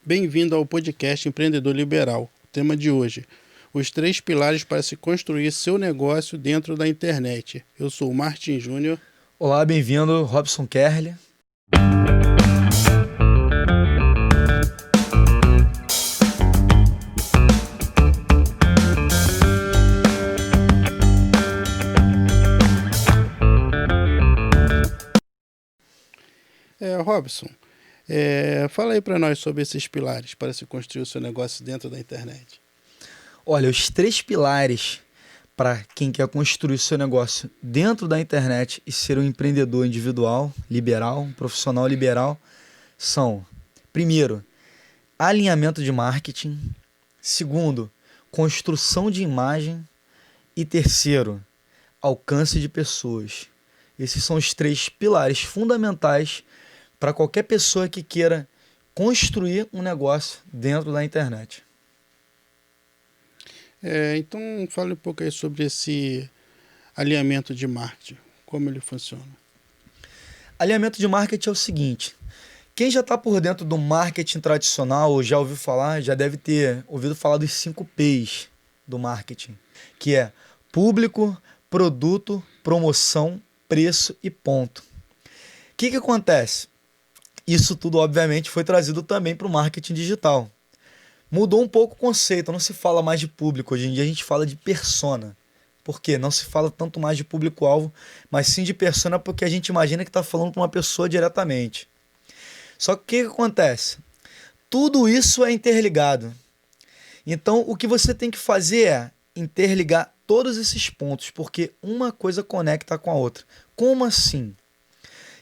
Bem-vindo ao podcast Empreendedor Liberal. O tema de hoje: os 3 pilares para se construir seu negócio dentro da internet. Eu sou o Martin Júnior. Olá, bem-vindo, Robson Kerle. Robson, fala aí para nós sobre esses pilares para se construir o seu negócio dentro da internet. Olha, os 3 pilares para quem quer construir o seu negócio dentro da internet e ser um empreendedor individual, liberal, um profissional liberal, são: primeiro, alinhamento de marketing; segundo, construção de imagem; e terceiro, alcance de pessoas. Esses são os 3 pilares fundamentais para qualquer pessoa que queira construir um negócio dentro da internet. Então, fale um pouco aí sobre esse alinhamento de marketing, como ele funciona. Alinhamento de marketing é o seguinte: quem já está por dentro do marketing tradicional ou já ouviu falar, já deve ter ouvido falar dos 5 P's do marketing, que é público, produto, promoção, preço e ponto. O que acontece? Isso tudo, obviamente, foi trazido também para o marketing digital. Mudou um pouco o conceito, não se fala mais de público, hoje em dia a gente fala de persona. Por quê? Não se fala tanto mais de público-alvo, mas sim de persona, porque a gente imagina que está falando para uma pessoa diretamente. Só que o que acontece? Tudo isso é interligado. Então, o que você tem que fazer é interligar todos esses pontos, porque uma coisa conecta com a outra. Como assim?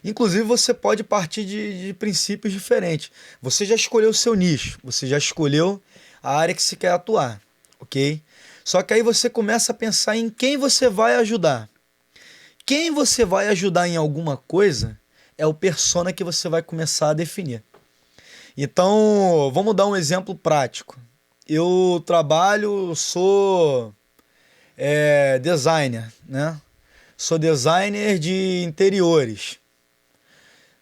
Inclusive, você pode partir de princípios diferentes. Você já escolheu o seu nicho, você já escolheu a área que você quer atuar, ok? Só que aí você começa a pensar em quem você vai ajudar. Quem você vai ajudar em alguma coisa é o persona que você vai começar a definir. Então, vamos dar um exemplo prático. Eu sou designer, né? Sou designer de interiores.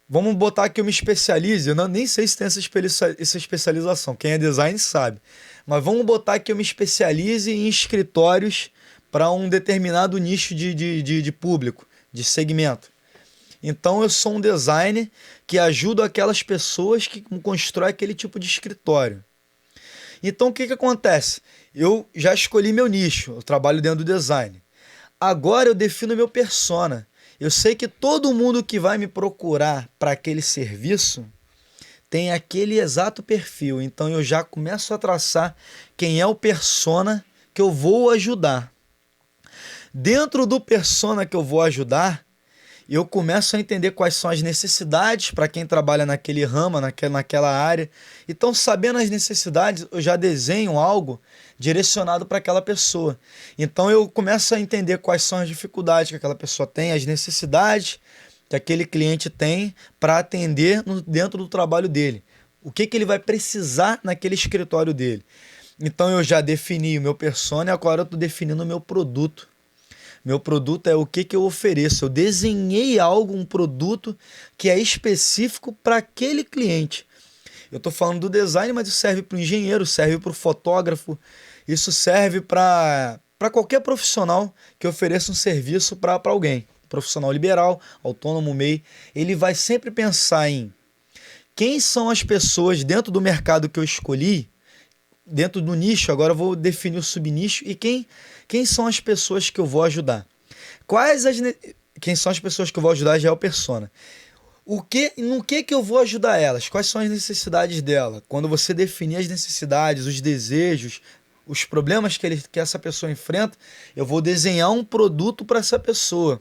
Vamos botar que eu me especialize, eu nem sei se tem essa especialização, quem é design sabe. Mas vamos botar que eu me especialize em escritórios para um determinado nicho de público, de segmento. Então eu sou um designer que ajuda aquelas pessoas que constroem aquele tipo de escritório. Então o que acontece? Eu já escolhi meu nicho, eu trabalho dentro do design. Agora eu defino meu persona. Eu sei que todo mundo que vai me procurar para aquele serviço tem aquele exato perfil. Então eu já começo a traçar quem é o persona que eu vou ajudar. Dentro do persona que eu vou ajudar, eu começo a entender quais são as necessidades para quem trabalha naquele ramo, naquela área. Então, sabendo as necessidades, eu já desenho algo direcionado para aquela pessoa. Então, eu começo a entender quais são as dificuldades que aquela pessoa tem, as necessidades que aquele cliente tem para atender dentro do trabalho dele. O que ele vai precisar naquele escritório dele. Então, eu já defini o meu persona e agora eu estou definindo o meu produto. Meu produto é o que eu ofereço. Eu desenhei um produto que é específico para aquele cliente. Eu estou falando do design, mas isso serve para o engenheiro, serve para o fotógrafo, isso serve para qualquer profissional que ofereça um serviço para alguém. Profissional liberal, autônomo, MEI, ele vai sempre pensar em quem são as pessoas dentro do mercado que eu escolhi, dentro do nicho, agora eu vou definir o subnicho, e quem são as pessoas que eu vou ajudar. Quem são as pessoas que eu vou ajudar já é o persona. No que eu vou ajudar elas? Quais são as necessidades dela? Quando você definir as necessidades, os desejos, os problemas que essa pessoa enfrenta, eu vou desenhar um produto para essa pessoa,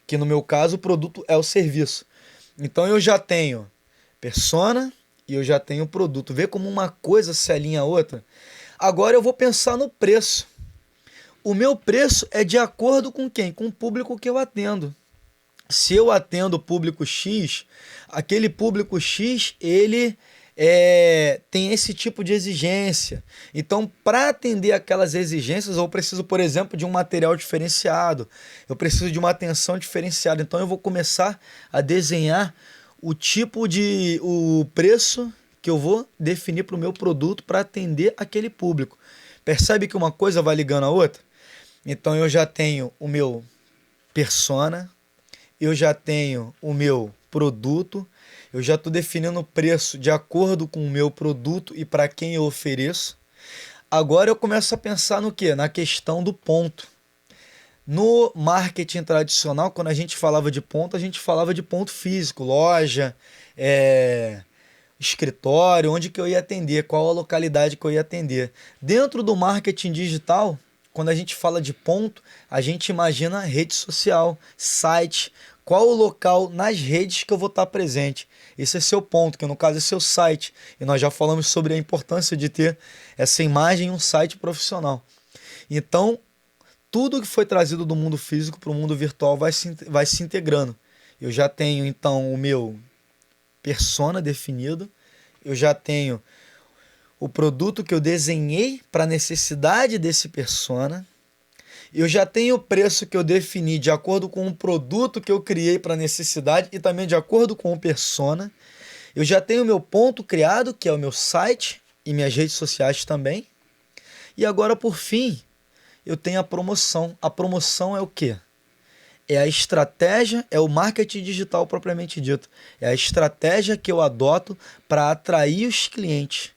que no meu caso o produto é o serviço. Então eu já tenho persona e eu já tenho produto. Vê como uma coisa se alinha à outra? Agora eu vou pensar no preço. O meu preço é de acordo com quem? Com o público que eu atendo. Se eu atendo o público X, aquele público X, ele tem esse tipo de exigência. Então, para atender aquelas exigências, eu preciso, por exemplo, de um material diferenciado. Eu preciso de uma atenção diferenciada. Então, eu vou começar a desenhar o preço que eu vou definir para o meu produto para atender aquele público. Percebe que uma coisa vai ligando a outra? Então eu já tenho o meu persona, eu já tenho o meu produto, eu já estou definindo o preço de acordo com o meu produto e para quem eu ofereço. Agora eu começo a pensar no quê? Na questão do ponto. No marketing tradicional, quando a gente falava de ponto, a gente falava de ponto físico, loja, escritório, onde que eu ia atender, qual a localidade que eu ia atender. Dentro do marketing digital, quando a gente fala de ponto, a gente imagina rede social, site, qual o local nas redes que eu vou estar presente. Esse é seu ponto, que no caso é seu site. E nós já falamos sobre a importância de ter essa imagem em um site profissional. Então, tudo que foi trazido do mundo físico para o mundo virtual vai se integrando. Eu já tenho, então, o meu persona definido, eu já tenho o produto que eu desenhei para a necessidade desse persona, eu já tenho o preço que eu defini de acordo com o produto que eu criei para a necessidade e também de acordo com o persona, eu já tenho o meu ponto criado, que é o meu site e minhas redes sociais também, e agora, por fim, eu tenho a promoção. A promoção é o quê? É a estratégia, é o marketing digital propriamente dito. É a estratégia que eu adoto para atrair os clientes.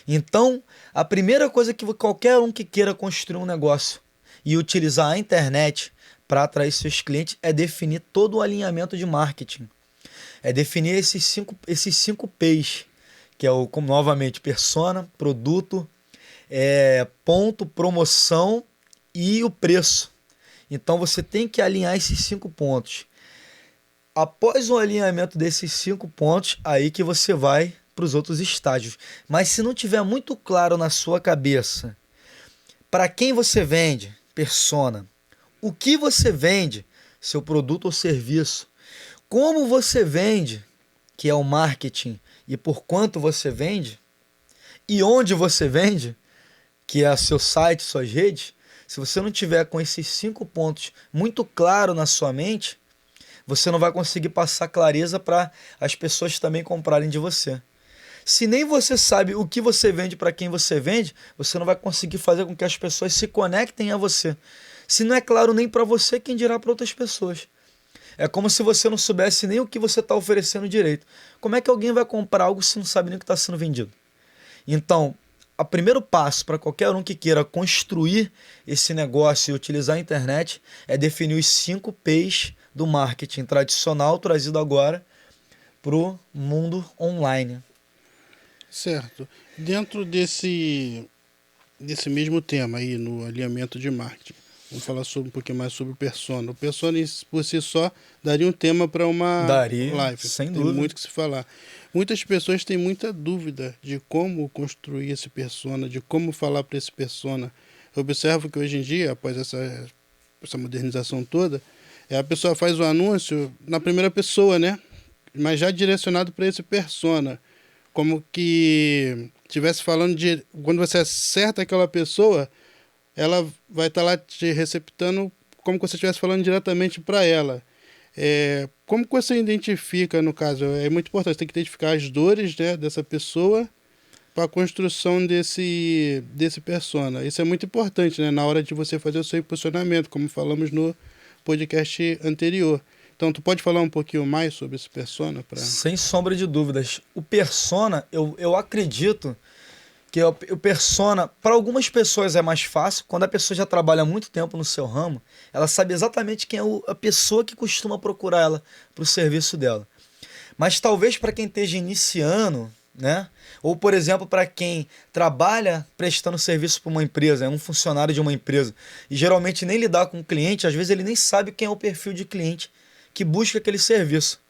Então, a primeira coisa que qualquer um que queira construir um negócio e utilizar a internet para atrair seus clientes é definir todo o alinhamento de marketing. É definir esses cinco P's, que é novamente, persona, produto, ponto, promoção e o preço. Então você tem que alinhar esses 5 pontos. Após o alinhamento desses 5 pontos, aí que você vai para os outros estágios. Mas se não tiver muito claro na sua cabeça para quem você vende, persona, o que você vende, seu produto ou serviço, como você vende, que é o marketing, e por quanto você vende, e onde você vende, que é seu site, suas redes, se você não tiver com esses 5 pontos muito claro na sua mente, você não vai conseguir passar clareza para as pessoas também comprarem de você. Se nem você sabe o que você vende para quem você vende, você não vai conseguir fazer com que as pessoas se conectem a você. Se não é claro nem para você, quem dirá para outras pessoas? É como se você não soubesse nem o que você está oferecendo direito. Como é que alguém vai comprar algo se não sabe nem o que está sendo vendido? Então, o primeiro passo para qualquer um que queira construir esse negócio e utilizar a internet é definir os 5 P's do marketing tradicional trazido agora para o mundo online. Certo. Dentro desse mesmo tema aí, no alinhamento de marketing, vamos falar um pouquinho mais sobre o persona. O persona, por si só, daria um tema para uma live. Sem Tem dúvida. muito que se falar. Muitas pessoas têm muita dúvida de como construir esse persona, de como falar para esse persona. Eu observo que hoje em dia, após essa modernização toda, a pessoa faz o anúncio na primeira pessoa, né? Mas já direcionado para esse persona. Como que estivesse falando de... Quando você acerta aquela pessoa, ela vai estar lá te receptando como que você estivesse falando diretamente para ela. Como que você identifica, no caso? É muito importante, você tem que identificar as dores, né, dessa pessoa para a construção desse persona. Isso é muito importante, né, na hora de você fazer o seu posicionamento, como falamos no podcast anterior. Então, tu pode falar um pouquinho mais sobre esse persona? Sem sombra de dúvidas. O persona, eu acredito que o persona, para algumas pessoas é mais fácil. Quando a pessoa já trabalha há muito tempo no seu ramo, ela sabe exatamente quem é a pessoa que costuma procurar ela para o serviço dela. Mas talvez para quem esteja iniciando, né? Ou, por exemplo, para quem trabalha prestando serviço para uma empresa, é um funcionário de uma empresa, e geralmente nem lidar com o cliente, às vezes ele nem sabe quem é o perfil de cliente que busca aquele serviço.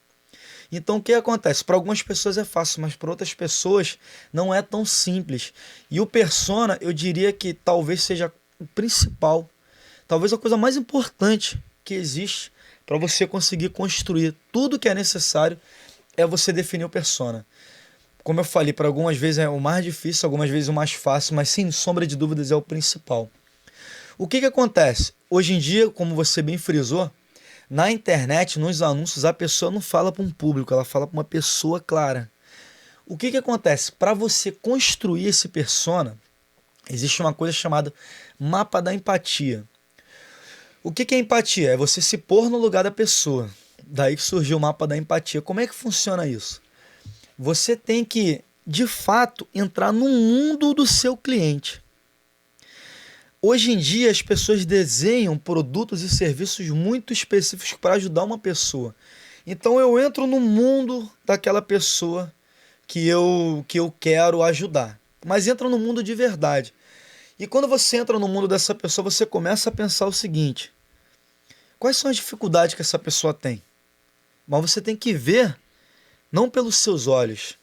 Então, o que acontece? Para algumas pessoas é fácil, mas para outras pessoas não é tão simples. E o persona, eu diria que talvez seja o principal, talvez a coisa mais importante que existe para você conseguir construir tudo que é necessário é você definir o persona. Como eu falei, para algumas vezes é o mais difícil, algumas vezes o mais fácil, mas sem sombra de dúvidas é o principal. O que acontece? Hoje em dia, como você bem frisou, na internet, nos anúncios, a pessoa não fala para um público, ela fala para uma pessoa clara. O que acontece? Para você construir esse persona, existe uma coisa chamada mapa da empatia. O que é empatia? É você se pôr no lugar da pessoa. Daí que surgiu o mapa da empatia. Como é que funciona isso? Você tem que, de fato, entrar no mundo do seu cliente. Hoje em dia, as pessoas desenham produtos e serviços muito específicos para ajudar uma pessoa. Então, eu entro no mundo daquela pessoa que eu quero ajudar. Mas entra no mundo de verdade. E quando você entra no mundo dessa pessoa, você começa a pensar o seguinte: quais são as dificuldades que essa pessoa tem? Mas você tem que ver não pelos seus olhos,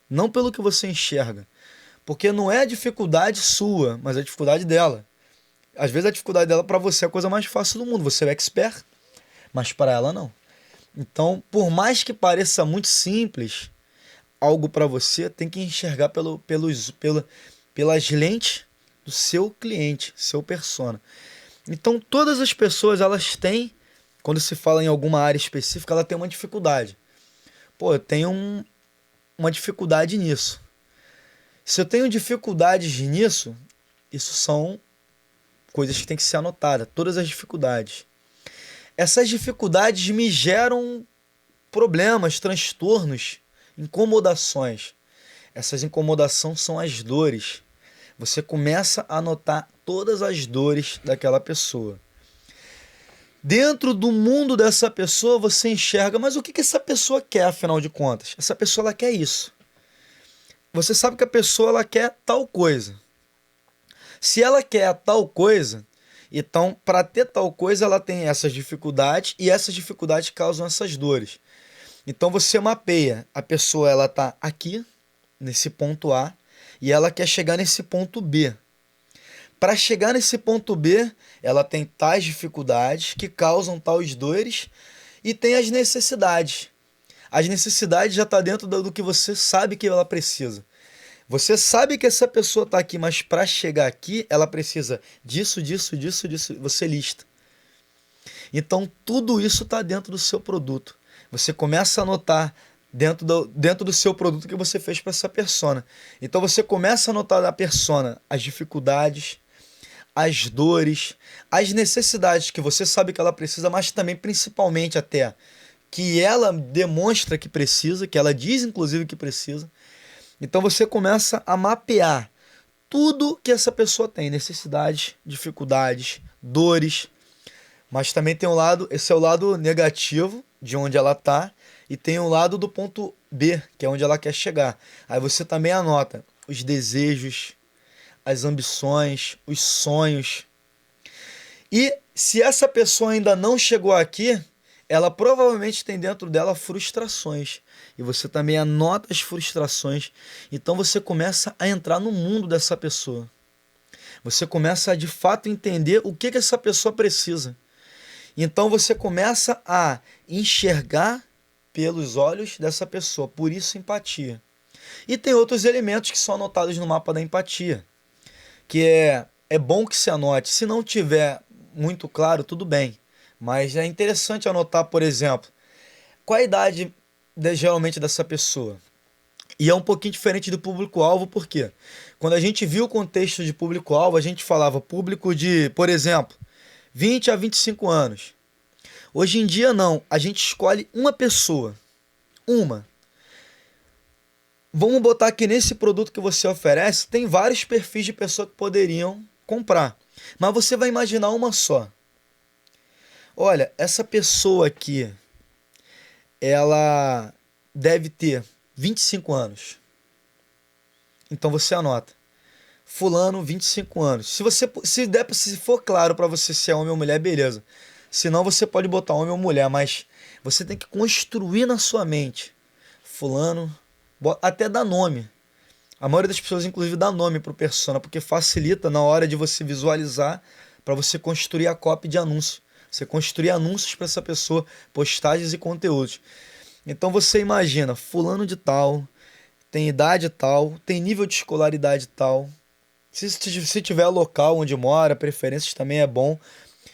não pelo que você enxerga. Porque não é a dificuldade sua, mas a dificuldade dela. Às vezes a dificuldade dela para você é a coisa mais fácil do mundo. Você é expert, mas para ela não. Então, por mais que pareça muito simples, algo para você tem que enxergar pelas lentes do seu cliente, seu persona. Então, todas as pessoas, elas têm, quando se fala em alguma área específica, ela tem uma dificuldade. Pô, eu tenho uma dificuldade nisso. Se eu tenho dificuldades nisso, isso são coisas que têm que ser anotadas, todas as dificuldades. Essas dificuldades me geram problemas, transtornos, incomodações. Essas incomodações são as dores. Você começa a anotar todas as dores daquela pessoa. Dentro do mundo dessa pessoa, você enxerga, mas o que essa pessoa quer, afinal de contas? Essa pessoa, ela quer isso. Você sabe que a pessoa, ela quer tal coisa. Se ela quer tal coisa, então, para ter tal coisa, ela tem essas dificuldades e essas dificuldades causam essas dores. Então, você mapeia. A pessoa, ela está aqui, nesse ponto A, e ela quer chegar nesse ponto B. Para chegar nesse ponto B, ela tem tais dificuldades que causam tais dores e tem as necessidades. As necessidades já estão dentro do que você sabe que ela precisa. Você sabe que essa pessoa está aqui, mas para chegar aqui, ela precisa disso, disso, disso, disso. Você lista. Então, tudo isso está dentro do seu produto. Você começa a anotar dentro do seu produto que você fez para essa persona. Então, você começa a anotar da persona as dificuldades, as dores, as necessidades que você sabe que ela precisa, mas também, principalmente até, que ela demonstra que precisa, que ela diz, inclusive, que precisa. Então você começa a mapear tudo que essa pessoa tem, necessidades, dificuldades, dores, mas também tem um lado, esse é o lado negativo de onde ela está, e tem um lado do ponto B, que é onde ela quer chegar. Aí você também anota os desejos, as ambições, os sonhos. E se essa pessoa ainda não chegou aqui, ela provavelmente tem dentro dela frustrações. E você também anota as frustrações. Então você começa a entrar no mundo dessa pessoa. Você começa a de fato entender o que essa pessoa precisa. Então você começa a enxergar pelos olhos dessa pessoa. Por isso, empatia. E tem outros elementos que são anotados no mapa da empatia. Que é bom que se anote. Se não tiver muito claro, tudo bem. Mas é interessante anotar, por exemplo, qual a idade geralmente dessa pessoa. E é um pouquinho diferente do público-alvo, por quê? Quando a gente viu o contexto de público-alvo, a gente falava público de, por exemplo, 20 a 25 anos. Hoje em dia, não. A gente escolhe uma pessoa. Uma. Vamos botar que nesse produto que você oferece, tem vários perfis de pessoa que poderiam comprar. Mas você vai imaginar uma só. Olha, essa pessoa aqui, ela deve ter 25 anos. Então você anota. Fulano, 25 anos. Se for claro para você se é homem ou mulher, beleza. Se não, você pode botar homem ou mulher, mas você tem que construir na sua mente. Fulano, até dá nome. A maioria das pessoas, inclusive, dá nome pro persona, porque facilita na hora de você visualizar, para você construir a copy de anúncio. Você construir anúncios para essa pessoa, postagens e conteúdos. Então você imagina, fulano de tal, tem idade tal, tem nível de escolaridade tal. Se tiver local onde mora, preferências também é bom.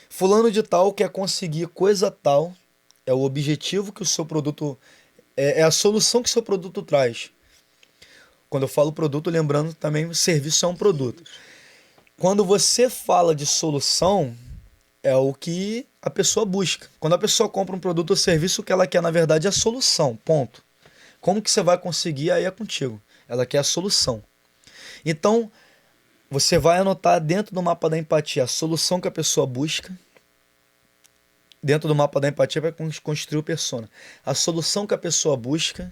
Fulano de tal quer conseguir coisa tal, é o objetivo que o seu produto, é a solução que o seu produto traz. Quando eu falo produto, lembrando também, o serviço é um produto. Quando você fala de solução, é o que a pessoa busca. Quando a pessoa compra um produto ou serviço, o que ela quer, na verdade, é a solução. Ponto. Como que você vai conseguir, aí é contigo. Ela quer a solução. Então, você vai anotar dentro do mapa da empatia a solução que a pessoa busca. Dentro do mapa da empatia vai construir o persona. A solução que a pessoa busca,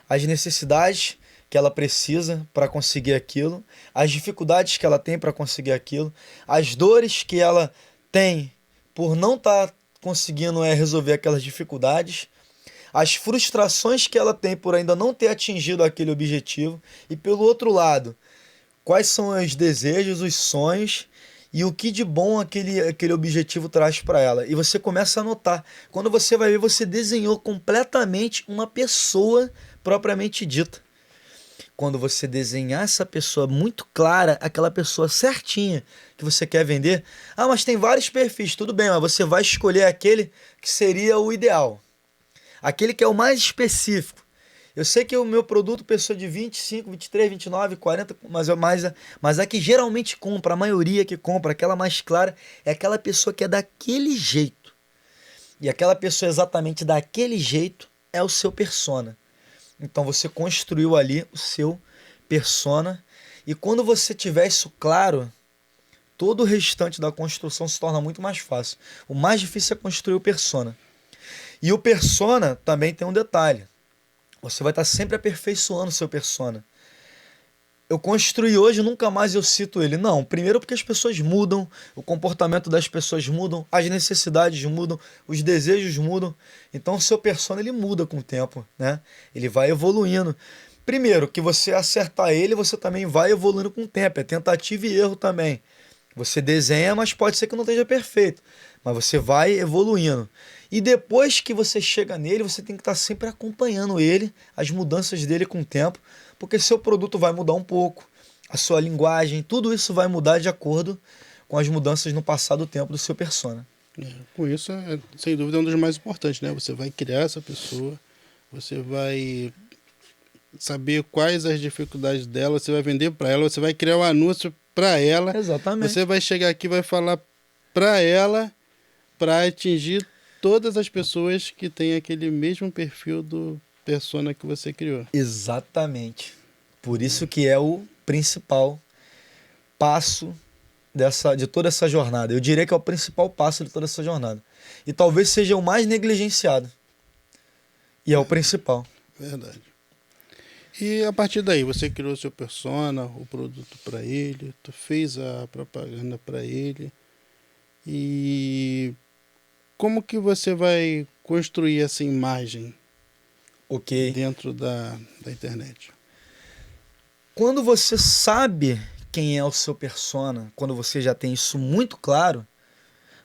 as necessidades que ela precisa para conseguir aquilo, as dificuldades que ela tem para conseguir aquilo, as dores que ela tem por não estar conseguindo resolver aquelas dificuldades, as frustrações que ela tem por ainda não ter atingido aquele objetivo, e pelo outro lado, quais são os desejos, os sonhos e o que de bom aquele objetivo traz para ela. E você começa a notar. Quando você vai ver, você desenhou completamente uma pessoa propriamente dita. Quando você desenhar essa pessoa muito clara, aquela pessoa certinha que você quer vender, mas tem vários perfis, tudo bem, mas você vai escolher aquele que seria o ideal. Aquele que é o mais específico. Eu sei que o meu produto, pessoa de 25, 23, 29, 40, mas a que geralmente compra, a maioria que compra, aquela mais clara, é aquela pessoa que é daquele jeito. E aquela pessoa exatamente daquele jeito é o seu persona. Então você construiu ali o seu persona. E quando você tiver isso claro, todo o restante da construção se torna muito mais fácil. O mais difícil é construir o persona. E o persona também tem um detalhe. Você vai estar sempre aperfeiçoando o seu persona. Eu construí hoje, nunca mais eu cito ele. Não, primeiro porque as pessoas mudam, o comportamento das pessoas mudam, as necessidades mudam, os desejos mudam. Então o seu persona ele muda com o tempo, né? Ele vai evoluindo. Primeiro, que você acertar ele, você também vai evoluindo com o tempo. É tentativa e erro também. Você desenha, mas pode ser que não esteja perfeito. Mas você vai evoluindo. E depois que você chega nele, você tem que estar sempre acompanhando ele, as mudanças dele com o tempo, porque seu produto vai mudar um pouco, a sua linguagem, tudo isso vai mudar de acordo com as mudanças no passar do tempo do seu persona. Com isso, sem dúvida, é um dos mais importantes, né? Você vai criar essa pessoa, você vai saber quais as dificuldades dela, você vai vender para ela, você vai criar um anúncio para ela. Exatamente. Você vai chegar aqui e vai falar para ela para atingir todas as pessoas que têm aquele mesmo perfil do persona que você criou. Exatamente. Por isso que é o principal passo de toda essa jornada. Eu diria que é o principal passo de toda essa jornada. E talvez seja o mais negligenciado. E é o principal. Verdade. E a partir daí, você criou seu persona, o produto para ele, tu fez a propaganda para ele. E como que você vai construir essa imagem dentro da internet? Quando você sabe quem é o seu persona, quando você já tem isso muito claro,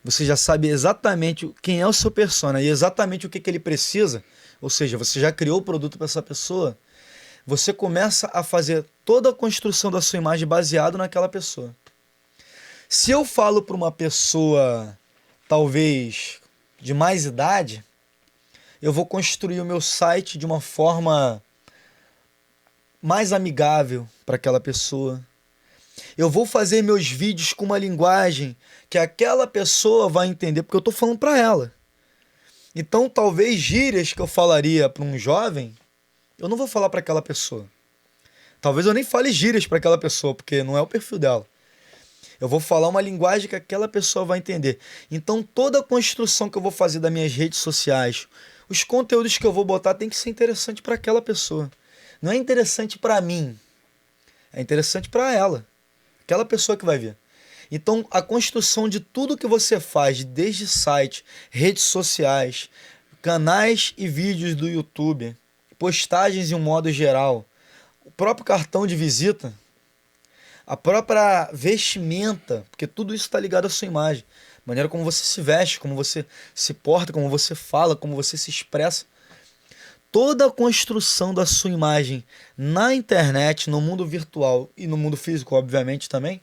você já sabe exatamente quem é o seu persona e exatamente o que ele precisa, ou seja, você já criou o produto para essa pessoa, você começa a fazer toda a construção da sua imagem baseado naquela pessoa. Se eu falo para uma pessoa, talvez de mais idade, eu vou construir o meu site de uma forma mais amigável para aquela pessoa. Eu vou fazer meus vídeos com uma linguagem que aquela pessoa vai entender, porque eu estou falando para ela. Então, talvez gírias que eu falaria para um jovem, eu não vou falar para aquela pessoa. Talvez eu nem fale gírias para aquela pessoa, porque não é o perfil dela. Eu vou falar uma linguagem que aquela pessoa vai entender. Então, toda a construção que eu vou fazer das minhas redes sociais, os conteúdos que eu vou botar tem que ser interessante para aquela pessoa. Não é interessante para mim. É interessante para ela. Aquela pessoa que vai ver. Então, a construção de tudo que você faz, desde site, redes sociais, canais e vídeos do YouTube, postagens em um modo geral, o próprio cartão de visita, a própria vestimenta, porque tudo isso está ligado à sua imagem. A maneira como você se veste, como você se porta, como você fala, como você se expressa. Toda a construção da sua imagem na internet, no mundo virtual e no mundo físico, obviamente, também,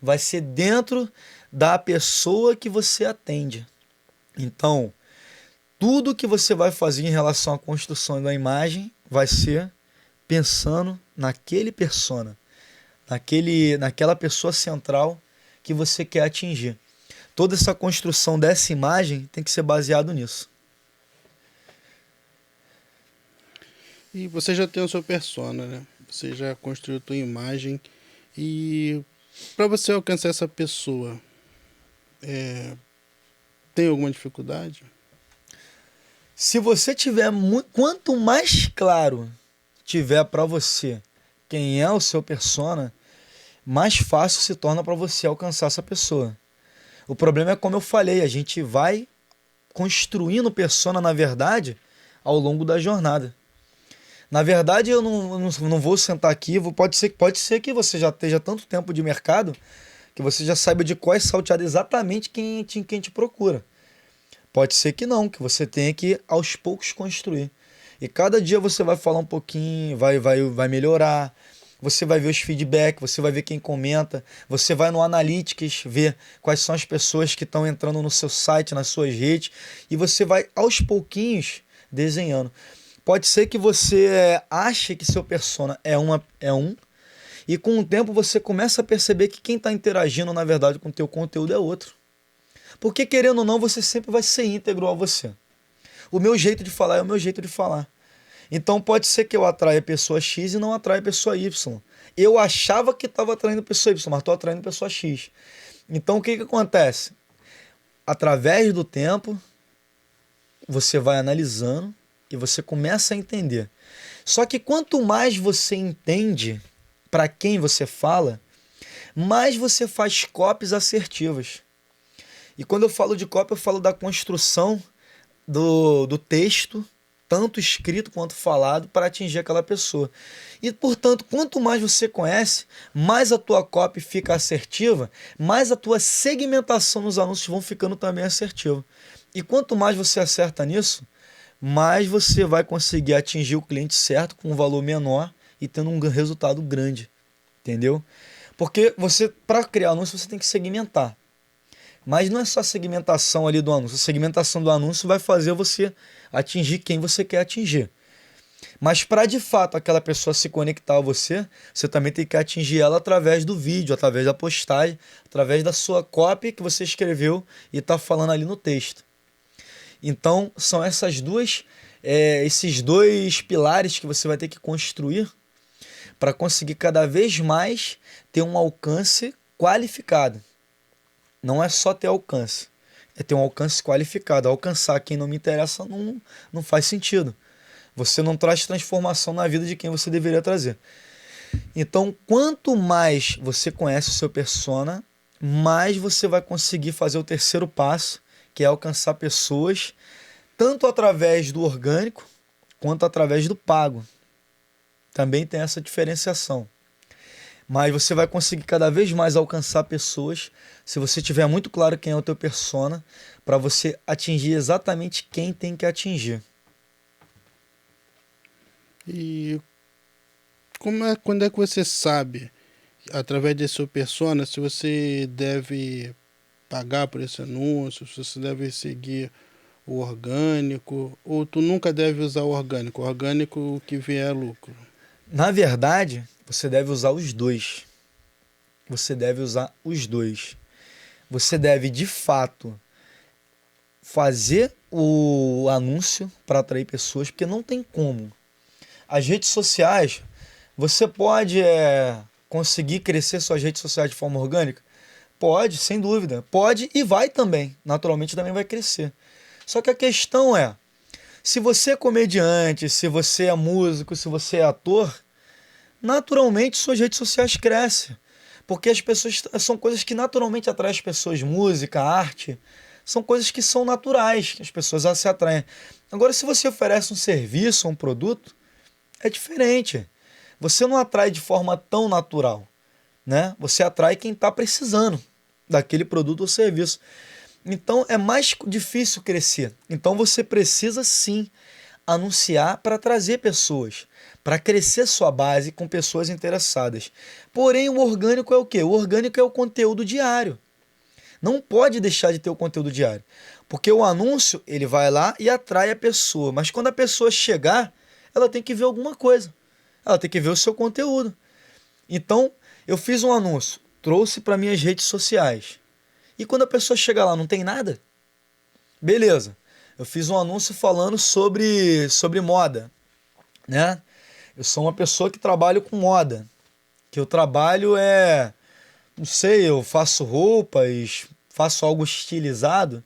vai ser dentro da pessoa que você atende. Então, tudo que você vai fazer em relação à construção da imagem vai ser pensando naquele persona, naquela pessoa central que você quer atingir. Toda essa construção dessa imagem tem que ser baseado nisso. E você já tem o seu persona, né? Você já construiu a tua imagem. E para você alcançar essa pessoa, tem alguma dificuldade? Se você tiver quanto mais claro tiver para você quem é o seu persona, mais fácil se torna para você alcançar essa pessoa. O problema é, como eu falei, a gente vai construindo persona, na verdade, ao longo da jornada. Na verdade, eu não vou sentar aqui, pode ser que você já esteja tanto tempo de mercado que você já saiba de qual é salteado exatamente quem te procura. Pode ser que não, que você tenha que aos poucos construir. E cada dia você vai falar um pouquinho, vai melhorar, você vai ver os feedbacks, você vai ver quem comenta, você vai no Analytics ver quais são as pessoas que estão entrando no seu site, nas suas redes, e você vai aos pouquinhos desenhando. Pode ser que você ache que seu persona é um, e com o tempo você começa a perceber que quem está interagindo, na verdade, com o teu conteúdo é outro. Porque, querendo ou não, você sempre vai ser íntegro a você. O meu jeito de falar é o meu jeito de falar. Então pode ser que eu atraia pessoa X e não atraia pessoa Y. Eu achava que estava atraindo pessoa Y, mas estou atraindo pessoa X. Então o que acontece? Através do tempo, você vai analisando e você começa a entender. Só que quanto mais você entende para quem você fala, mais você faz copies assertivas. E quando eu falo de copy, eu falo da construção do texto, tanto escrito quanto falado, para atingir aquela pessoa. E, portanto, quanto mais você conhece, mais a tua copy fica assertiva, mais a tua segmentação nos anúncios vão ficando também assertiva. E quanto mais você acerta nisso, mais você vai conseguir atingir o cliente certo com um valor menor e tendo um resultado grande. Entendeu? Porque para criar anúncio, você tem que segmentar. Mas não é só a segmentação ali do anúncio. A segmentação do anúncio vai fazer você atingir quem você quer atingir. Mas para de fato aquela pessoa se conectar a você, você também tem que atingir ela através do vídeo, através da postagem, através da sua copy que você escreveu e está falando ali no texto. Então são esses dois pilares que você vai ter que construir para conseguir cada vez mais ter um alcance qualificado. Não é só ter alcance, é ter um alcance qualificado. Alcançar quem não me interessa não faz sentido. Você não traz transformação na vida de quem você deveria trazer. Então, quanto mais você conhece o seu persona, mais você vai conseguir fazer o terceiro passo, que é alcançar pessoas, tanto através do orgânico, quanto através do pago. Também tem essa diferenciação. Mas você vai conseguir cada vez mais alcançar pessoas se você tiver muito claro quem é o teu persona, para você atingir exatamente quem tem que atingir. E quando é que você sabe, através desse seu persona, se você deve pagar por esse anúncio, se você deve seguir o orgânico, ou tu nunca deve usar o orgânico que vier é lucro? Na verdade, você deve usar os dois. Você deve usar os dois. Você deve, de fato, fazer o anúncio para atrair pessoas, porque não tem como. As redes sociais, você pode conseguir crescer suas redes sociais de forma orgânica? Pode, sem dúvida. Pode e vai também. Naturalmente também vai crescer. Só que a questão é, se você é comediante, se você é músico, se você é ator, naturalmente suas redes sociais crescem. Porque as pessoas são coisas que naturalmente atraem as pessoas. Música, arte, são coisas que são naturais, que as pessoas se atraem. Agora, se você oferece um serviço, um produto, é diferente. Você não atrai de forma tão natural, né? Você atrai quem está precisando daquele produto ou serviço. Então, é mais difícil crescer. Então, você precisa sim anunciar para trazer pessoas, para crescer sua base com pessoas interessadas. Porém, o orgânico é o quê? O orgânico é o conteúdo diário. Não pode deixar de ter o conteúdo diário. Porque o anúncio, ele vai lá e atrai a pessoa. Mas quando a pessoa chegar, ela tem que ver alguma coisa. Ela tem que ver o seu conteúdo. Então, eu fiz um anúncio, trouxe para minhas redes sociais. E quando a pessoa chega lá, não tem nada? Beleza. Eu fiz um anúncio falando sobre moda, né? Eu sou uma pessoa que trabalho com moda. Que eu trabalho não sei, eu faço roupas, faço algo estilizado,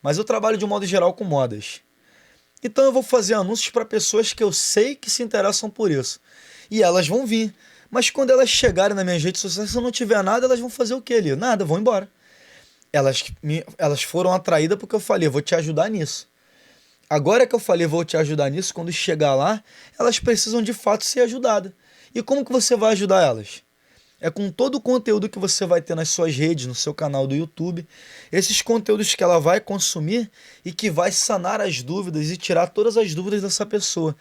mas eu trabalho de um modo geral com modas. Então eu vou fazer anúncios para pessoas que eu sei que se interessam por isso. E elas vão vir. Mas quando elas chegarem nas minhas redes sociais, se eu não tiver nada, elas vão fazer o quê ali? Nada, vão embora. Elas foram atraídas porque eu falei, eu vou te ajudar nisso. Agora que eu falei, vou te ajudar nisso, quando chegar lá, elas precisam de fato ser ajudadas. E como que você vai ajudar elas? É com todo o conteúdo que você vai ter nas suas redes, no seu canal do YouTube, esses conteúdos que ela vai consumir e que vai sanar as dúvidas e tirar todas as dúvidas dessa pessoa.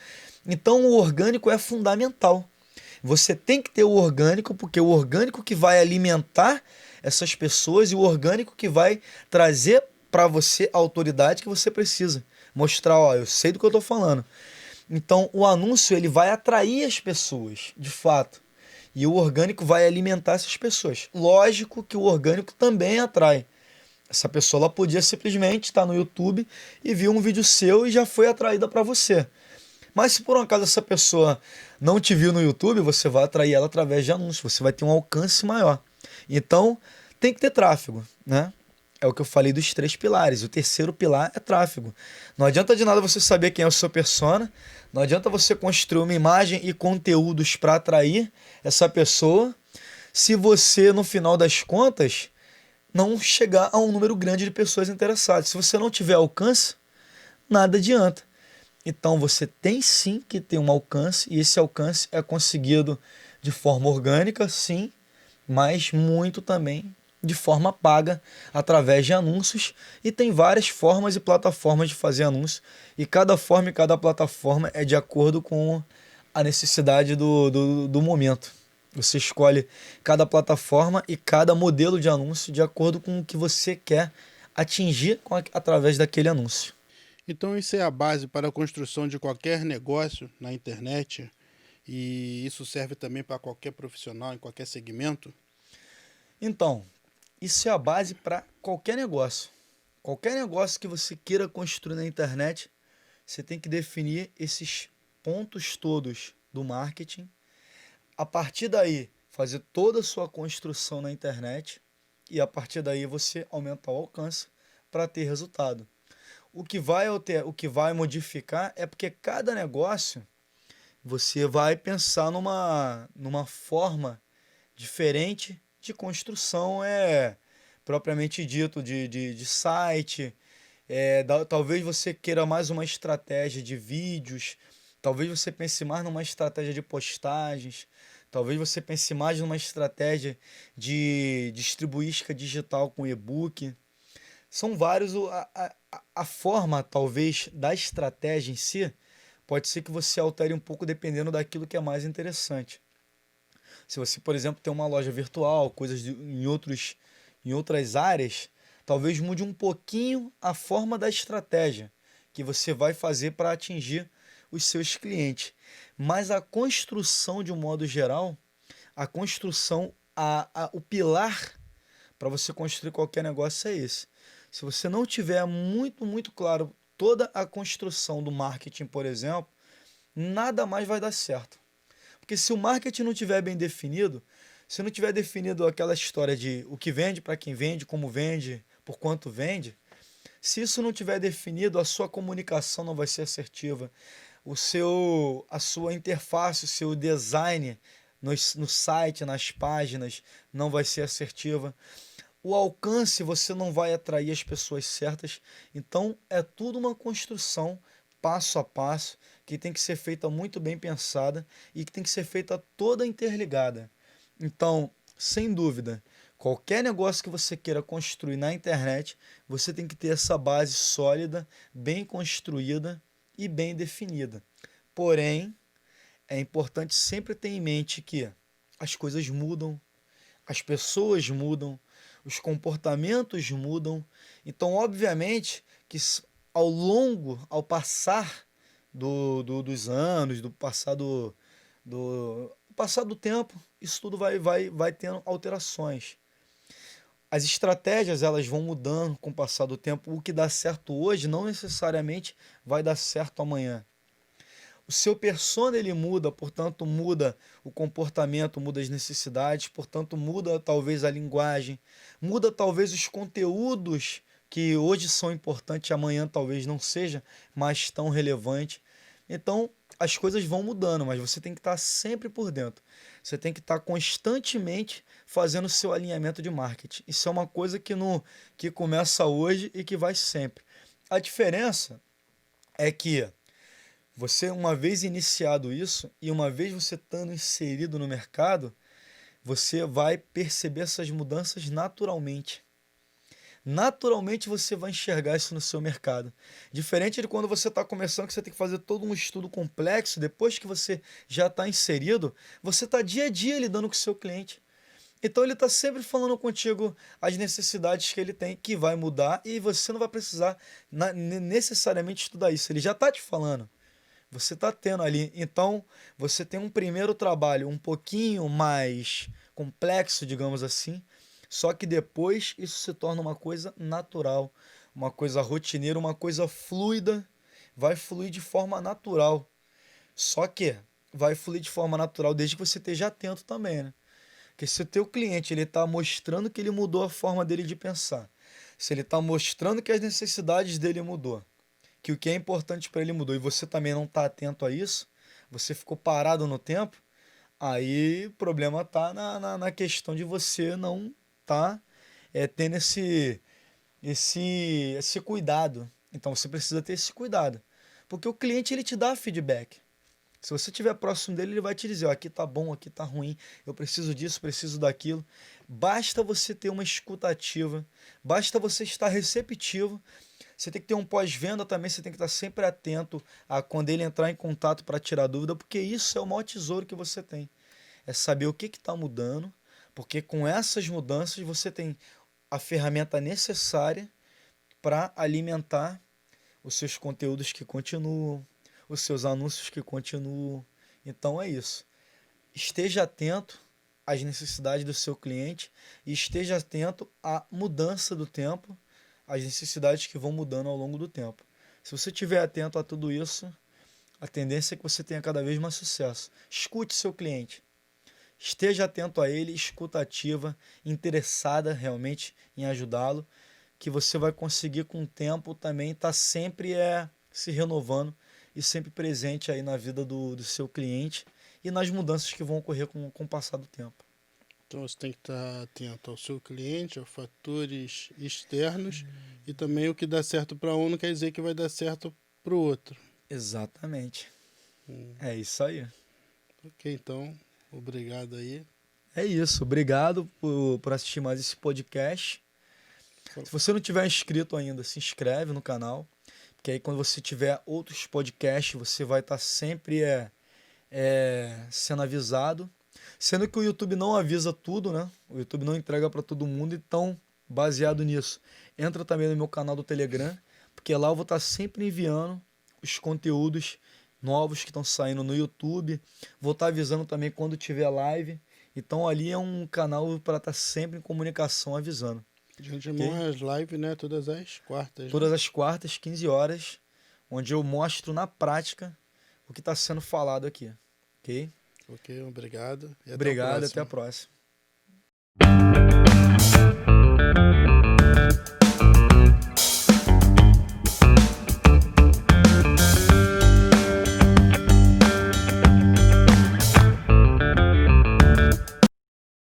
Então o orgânico é fundamental. Você tem que ter o orgânico, porque o orgânico que vai alimentar essas pessoas e o orgânico que vai trazer para você a autoridade que você precisa. Mostrar, ó, eu sei do que eu estou falando. Então o anúncio ele vai atrair as pessoas, de fato. E o orgânico vai alimentar essas pessoas. Lógico que o orgânico também atrai. Essa pessoa ela podia simplesmente estar no YouTube e viu um vídeo seu e já foi atraída para você. Mas se por um acaso essa pessoa não te viu no YouTube, você vai atrair ela através de anúncios, você vai ter um alcance maior. Então, tem que ter tráfego, né? É o que eu falei dos 3 pilares. O terceiro pilar é tráfego. Não adianta de nada você saber quem é o seu persona, não adianta você construir uma imagem e conteúdos para atrair essa pessoa, se você, no final das contas, não chegar a um número grande de pessoas interessadas. Se você não tiver alcance, nada adianta. Então você tem sim que ter um alcance, e esse alcance é conseguido de forma orgânica, sim, mas muito também de forma paga, através de anúncios, e tem várias formas e plataformas de fazer anúncio, e cada forma e cada plataforma é de acordo com a necessidade do momento. Você escolhe cada plataforma e cada modelo de anúncio de acordo com o que você quer atingir através daquele anúncio. Então, isso é a base para a construção de qualquer negócio na internet, e isso serve também para qualquer profissional, em qualquer segmento. Então, isso é a base para qualquer negócio. Qualquer negócio que você queira construir na internet, você tem que definir esses pontos todos do marketing. A partir daí, fazer toda a sua construção na internet e a partir daí você aumentar o alcance para ter resultado. O que vai modificar é porque cada negócio você vai pensar numa forma diferente de construção, propriamente dito, de site. Talvez você queira mais uma estratégia de vídeos, talvez você pense mais numa estratégia de postagens, talvez você pense mais numa estratégia de distribuir isca digital com e-book. São vários. A forma, talvez, da estratégia em si, pode ser que você altere um pouco dependendo daquilo que é mais interessante. Se você, por exemplo, tem uma loja virtual, em outras áreas, talvez mude um pouquinho a forma da estratégia que você vai fazer para atingir os seus clientes. Mas a construção, de um modo geral, a construção, o pilar para você construir qualquer negócio é esse. Se você não tiver muito, muito claro toda a construção do marketing, por exemplo, nada mais vai dar certo. Porque se o marketing não tiver bem definido, se não tiver definido aquela história de o que vende, para quem vende, como vende, por quanto vende, se isso não tiver definido, a sua comunicação não vai ser assertiva, a sua interface, o seu design no site, nas páginas, não vai ser assertiva. O alcance, você não vai atrair as pessoas certas. Então, é tudo uma construção passo a passo, que tem que ser feita muito bem pensada e que tem que ser feita toda interligada. Então, sem dúvida, qualquer negócio que você queira construir na internet, você tem que ter essa base sólida, bem construída e bem definida. Porém, é importante sempre ter em mente que as coisas mudam, as pessoas mudam, os comportamentos mudam. Então, obviamente, que ao passar dos anos, do passar do passar do tempo, isso tudo vai tendo alterações. As estratégias elas vão mudando com o passar do tempo. O que dá certo hoje não necessariamente vai dar certo amanhã. O seu persona ele muda, portanto muda o comportamento, muda as necessidades, portanto muda talvez a linguagem, muda talvez os conteúdos que hoje são importantes, amanhã talvez não seja mais tão relevante. Então as coisas vão mudando, mas você tem que estar sempre por dentro. Você tem que estar constantemente fazendo o seu alinhamento de marketing. Isso é uma coisa que começa hoje e que vai sempre. A diferença é que você, uma vez iniciado isso e uma vez você estando inserido no mercado, você vai perceber essas mudanças naturalmente. Naturalmente você vai enxergar isso no seu mercado. Diferente de quando você está começando, que você tem que fazer todo um estudo complexo, depois que você já está inserido, você está dia a dia lidando com o seu cliente. Então ele está sempre falando contigo as necessidades que ele tem, que vai mudar, e você não vai precisar necessariamente estudar isso. Ele já está te falando. Você está tendo ali. Então, você tem um primeiro trabalho um pouquinho mais complexo, digamos assim, só que depois isso se torna uma coisa natural, uma coisa rotineira, uma coisa fluida, vai fluir de forma natural. Só que vai fluir de forma natural desde que você esteja atento também, né? Porque se o teu cliente ele está mostrando que ele mudou a forma dele de pensar, se ele está mostrando que as necessidades dele mudou, que o que é importante para ele mudou e você também não está atento a isso, você ficou parado no tempo, aí o problema está na questão de você não estar tendo esse cuidado. Então você precisa ter esse cuidado. Porque o cliente ele te dá feedback. Se você estiver próximo dele, ele vai te dizer, ó, aqui tá bom, aqui tá ruim, eu preciso disso, preciso daquilo. Basta você ter uma escuta ativa, basta você estar receptivo. Você tem que ter um pós-venda também, você tem que estar sempre atento a quando ele entrar em contato para tirar dúvida, porque isso é o maior tesouro que você tem. É saber o que está mudando, porque com essas mudanças você tem a ferramenta necessária para alimentar os seus conteúdos que continuam, os seus anúncios que continuam. Então é isso. Esteja atento às necessidades do seu cliente e esteja atento à mudança do tempo, às necessidades que vão mudando ao longo do tempo. Se você estiver atento a tudo isso, a tendência é que você tenha cada vez mais sucesso. Escute seu cliente. Esteja atento a ele, escuta ativa, interessada realmente em ajudá-lo, que você vai conseguir com o tempo também estar sempre se renovando e sempre presente aí na vida do seu cliente e nas mudanças que vão ocorrer com o passar do tempo. Então você tem que estar atento ao seu cliente, aos fatores externos e também o que dá certo para um não quer dizer que vai dar certo para o outro. Exatamente. É isso aí. Ok, então, obrigado aí. É isso. Obrigado por assistir mais esse podcast. Se você não tiver inscrito ainda, se inscreve no canal, porque aí quando você tiver outros podcasts, você vai estar sempre sendo avisado. Sendo que o YouTube não avisa tudo, né? O YouTube não entrega para todo mundo, então, baseado nisso, entra também no meu canal do Telegram, porque lá eu vou estar sempre enviando os conteúdos novos que estão saindo no YouTube. Vou estar avisando também quando tiver live. Então ali é um canal para estar sempre em comunicação avisando. A gente mostra as lives, né? Todas as quartas. Todas as quartas, 15 horas, onde eu mostro na prática o que está sendo falado aqui. Ok? Ok, obrigado. Obrigado, até a próxima.